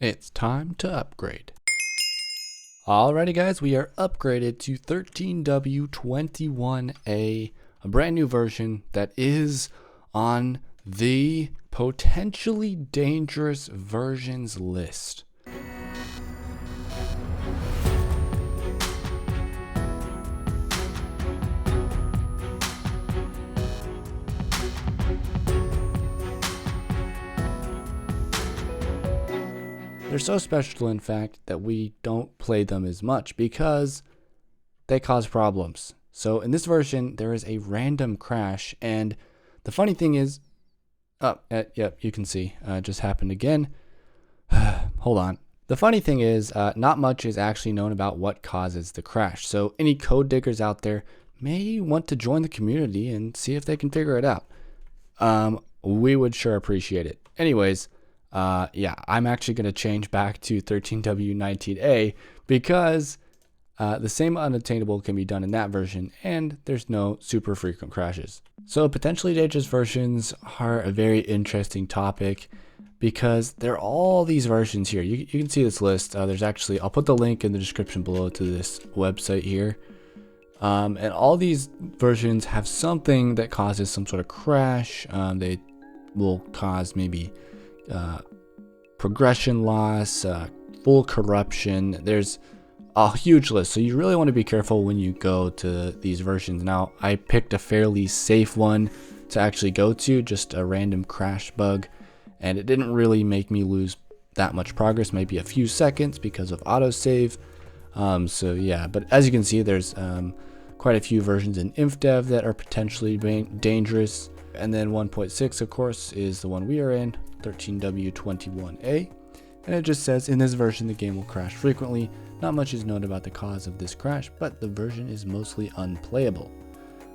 It's time to upgrade. Alrighty guys, we are upgraded to 13W21A, a brand new version that is on the potentially dangerous versions list. They're so special, in fact, that we don't play them as much because they cause problems. So in this version, there is a random crash, and the funny thing is, yep, you can see, it just happened again. Hold on. The funny thing is, not much is actually known about what causes the crash. So any code diggers out there may want to join the community and see if they can figure it out. We would sure appreciate it. Anyways, yeah, I'm actually going to change back to 13W19A because the same unobtainable can be done in that version, and there's no super frequent crashes. So potentially dangerous versions are a very interesting topic because there are all these versions here. You can see this list. There's actually, I'll put the link in the description below to this website here. And all these versions have something that causes some sort of crash. They will cause maybe progression loss, full corruption. There's a huge list, so you really want to be careful when you go to these versions. Now, I picked a fairly safe one to actually go to, just a random crash bug, and it didn't really make me lose that much progress, maybe a few seconds because of autosave. So yeah, but as you can see, there's quite a few versions in InfDev that are potentially dangerous. And then 1.6, of course, is the one we are in, 13W21A. And it just says, in this version, the game will crash frequently. Not much is known about the cause of this crash, but the version is mostly unplayable.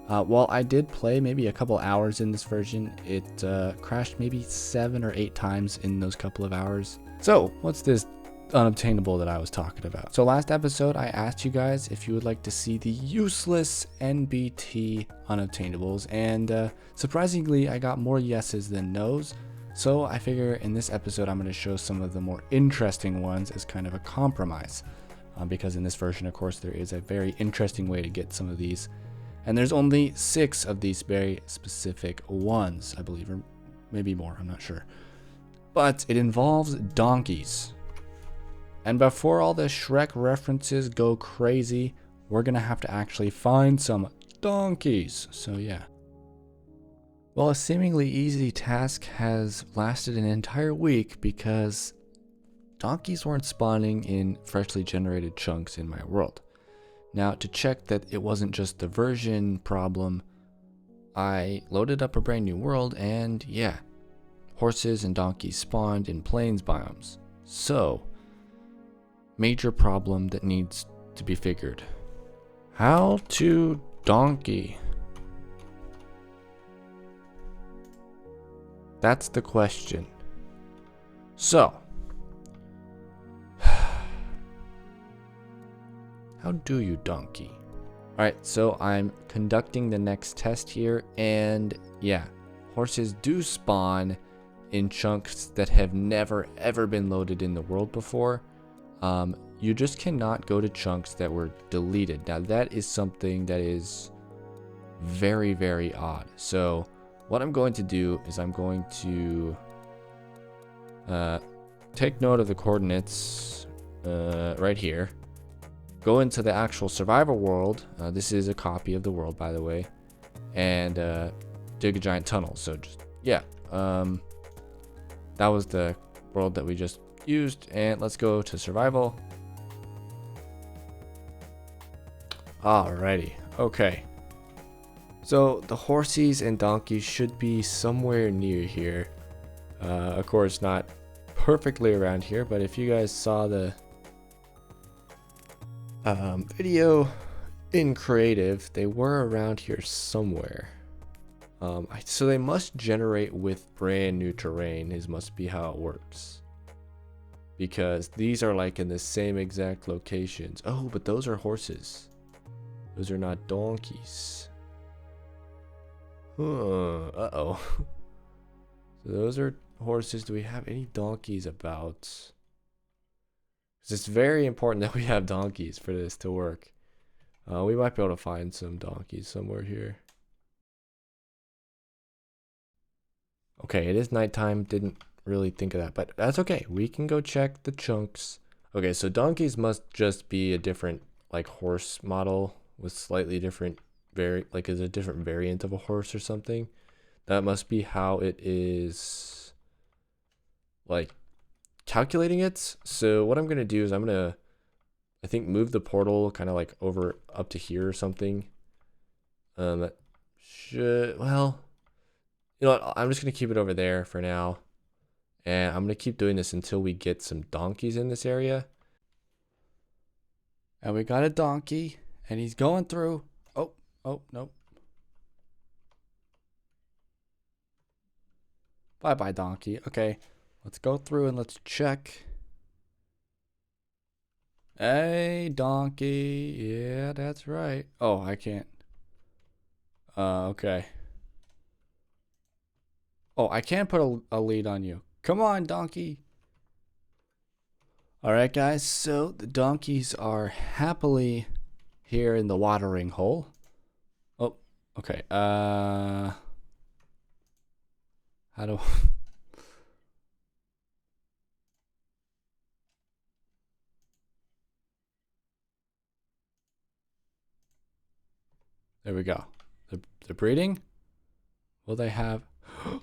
While I did play maybe a couple hours in this version, it crashed maybe 7 or 8 times in those couple of hours. So, what's this unobtainable that I was talking about? So last episode I asked you guys if you would like to see the useless NBT unobtainables, and surprisingly I got more yeses than nos. So I figure in this episode I'm going to show some of the more interesting ones as kind of a compromise, because in this version, of course, there is a very interesting way to get some of these, and there's only 6 of these very specific ones, I believe, or maybe more, I'm not sure, but it involves donkeys. And before all the Shrek references go crazy, we're gonna have to actually find some donkeys. So yeah. Well, a seemingly easy task has lasted an entire week because donkeys weren't spawning in freshly generated chunks in my world. Now, to check that it wasn't just the version problem, I loaded up a brand new world, and yeah, horses and donkeys spawned in plains biomes. So, major problem that needs to be figured. How to donkey? That's the question. So, how do you donkey? Alright, so I'm conducting the next test here, and yeah, horses do spawn in chunks that have never ever been loaded in the world before. You just cannot go to chunks that were deleted. Now that is something that is very, very odd. So what I'm going to do is I'm going to take note of the coordinates right here. Go into the actual survival world. This is a copy of the world, by the way, and dig a giant tunnel. So just, yeah, that was the world that we just used, and let's go to survival. Alrighty, okay. So the horses and donkeys should be somewhere near here. Of course, not perfectly around here, but if you guys saw the video in creative, they were around here somewhere. So they must generate with brand new terrain, is must be how it works. Because these are like in the same exact locations. Oh, but those are horses. Those are not donkeys. Uh-oh. So those are horses. Do we have any donkeys about? It's very important that we have donkeys for this to work. We might be able to find some donkeys somewhere here. Okay, it is nighttime. Didn't really think of that, but that's okay. We can go check the chunks. Okay, so donkeys must just be a different like horse model with slightly different is a different variant of a horse or something. That must be how it is like calculating it. So what I'm gonna do is I think move the portal kind of like over up to here or something. That should, well, you know what? I'm just gonna keep it over there for now. And I'm gonna keep doing this until we get some donkeys in this area. And we got a donkey, and he's going through. Oh, nope. Bye-bye, donkey. Okay, let's go through and let's check. Hey, donkey. Yeah, that's right. Oh, I can't. Okay. Oh, I can't put a lead on you. Come on, donkey. All right, guys. So the donkeys are happily here in the watering hole. Oh, okay. How do... There we go. They're breeding. Will they have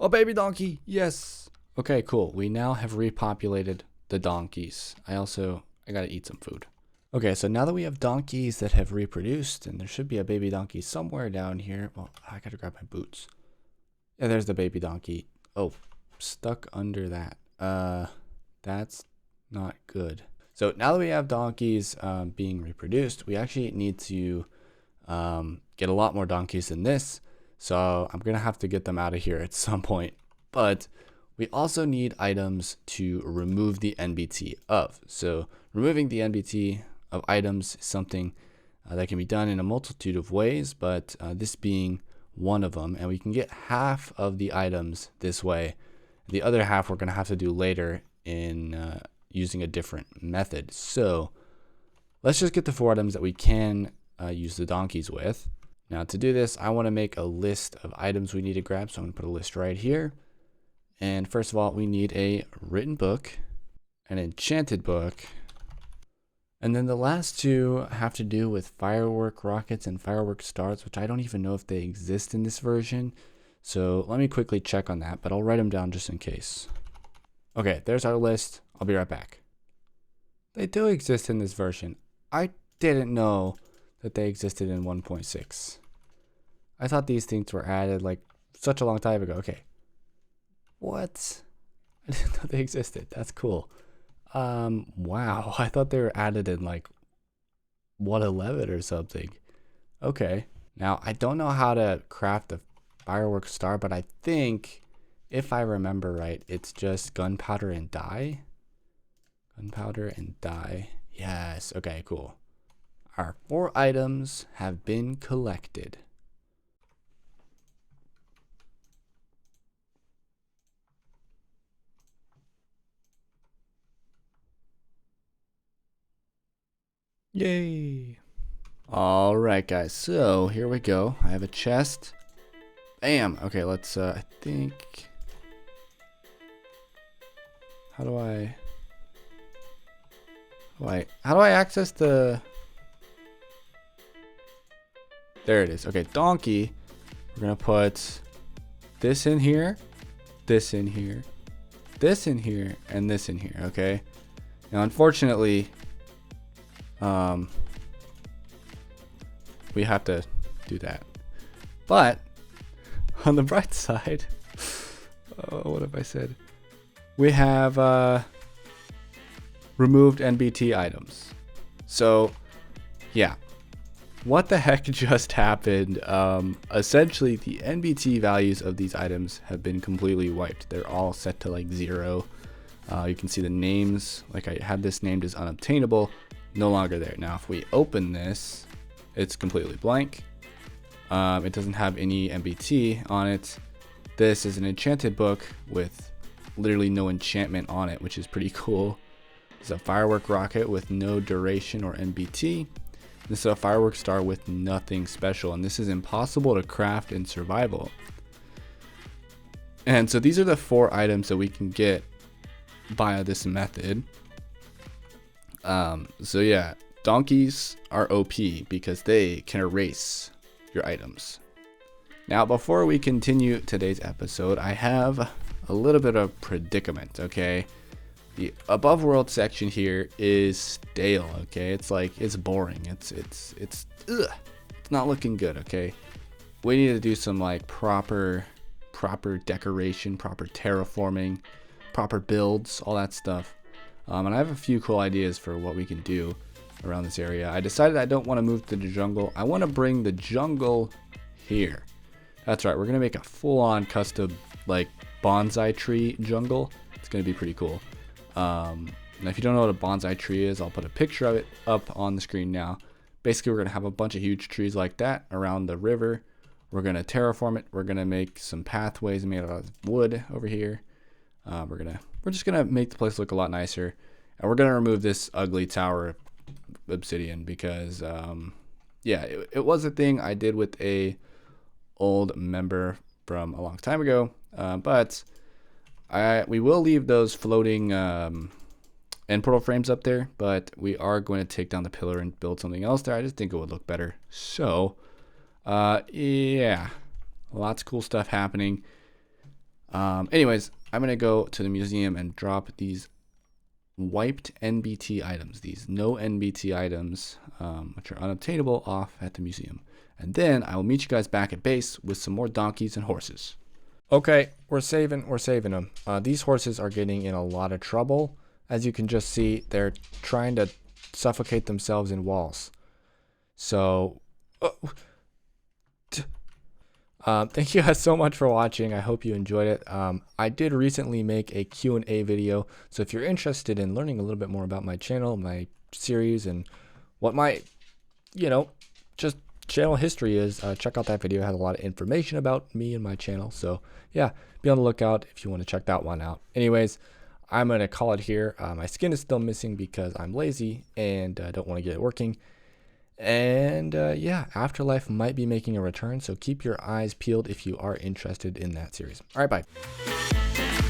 a baby donkey? Yes. Okay, cool. We now have repopulated the donkeys. I gotta eat some food. Okay, so now that we have donkeys that have reproduced, and there should be a baby donkey somewhere down here. Well, I gotta grab my boots. Yeah, there's the baby donkey. Oh, stuck under that. That's not good. So now that we have donkeys being reproduced, we actually need to get a lot more donkeys than this. So I'm gonna have to get them out of here at some point. But we also need items to remove the NBT of. So removing the NBT of items is something that can be done in a multitude of ways, but this being one of them. And we can get half of the items this way. The other half we're gonna have to do later in using a different method. So let's just get the 4 items that we can use the donkeys with. Now to do this, I want to make a list of items we need to grab. So I'm going to put a list right here. And first of all, we need a written book, an enchanted book, and then the last 2 have to do with firework rockets and firework stars, which I don't even know if they exist in this version. So let me quickly check on that, but I'll write them down just in case. Okay, there's our list. I'll be right back. They do exist in this version. I didn't know that they existed in 1.6. I thought these things were added like such a long time ago. Okay. What? I didn't know they existed. That's cool. Wow. I thought they were added in like 1.11 or something. Okay. Now, I don't know how to craft a fireworks star, but I think if I remember right, it's just gunpowder and dye. Gunpowder and dye. Yes. Okay, cool. Our 4 items have been collected. Yay! All right, guys. So here we go. I have a chest. Bam. Okay, let's. I think. How do I access the? There it is. Okay, donkey. We're gonna put this in here, this in here, this in here, and this in here. Okay. Now, unfortunately, we have to do that. But on the bright side, oh, what have I said? We have removed NBT items. So, yeah. What the heck just happened? Essentially, the NBT values of these items have been completely wiped. They're all set to like 0. You can see the names, like I had this named as unobtainable, no longer there. Now, if we open this, it's completely blank. It doesn't have any NBT on it. This is an enchanted book with literally no enchantment on it, which is pretty cool. This is a firework rocket with no duration or NBT. This is a firework star with nothing special, and this is impossible to craft in survival. And so these are the 4 items that we can get via this method. So yeah, donkeys are OP because they can erase your items. Now, before we continue today's episode, I have a little bit of predicament, okay? The above world section here is stale, okay? It's like, it's boring. It's not looking good, okay? We need to do some like proper decoration, proper terraforming, proper builds, all that stuff. And I have a few cool ideas for what we can do around this area. I decided I don't want to move to the jungle. I want to bring the jungle here. That's right, we're gonna make a full-on custom like bonsai tree jungle. It's gonna be pretty cool. Now if you don't know what a bonsai tree is, I'll put a picture of it up on the screen now. Basically, we're gonna have a bunch of huge trees like that around the river. We're gonna terraform it. We're gonna make some pathways made out of wood over here. We're just gonna make the place look a lot nicer, and we're gonna remove this ugly tower of obsidian because yeah, it was a thing I did with a old member from a long time ago, but we will leave those floating end portal frames up there, but we are going to take down the pillar and build something else there. I just think it would look better. So yeah, lots of cool stuff happening. Anyways, I'm gonna go to the museum and drop these wiped NBT items, these no NBT items, which are unobtainable, off at the museum. And then I will meet you guys back at base with some more donkeys and horses. Okay, we're saving them. These horses are getting in a lot of trouble. As you can just see, they're trying to suffocate themselves in walls. So, thank you guys so much for watching. I hope you enjoyed it. I did recently make a Q&A video, so if you're interested in learning a little bit more about my channel, my series, and what my, just channel history is, check out that video. It has a lot of information about me and my channel. So yeah, be on the lookout if you want to check that one out. Anyways, I'm going to call it here. My skin is still missing because I'm lazy and don't want to get it working. And yeah, Afterlife might be making a return, so keep your eyes peeled if you are interested in that series. All right, bye.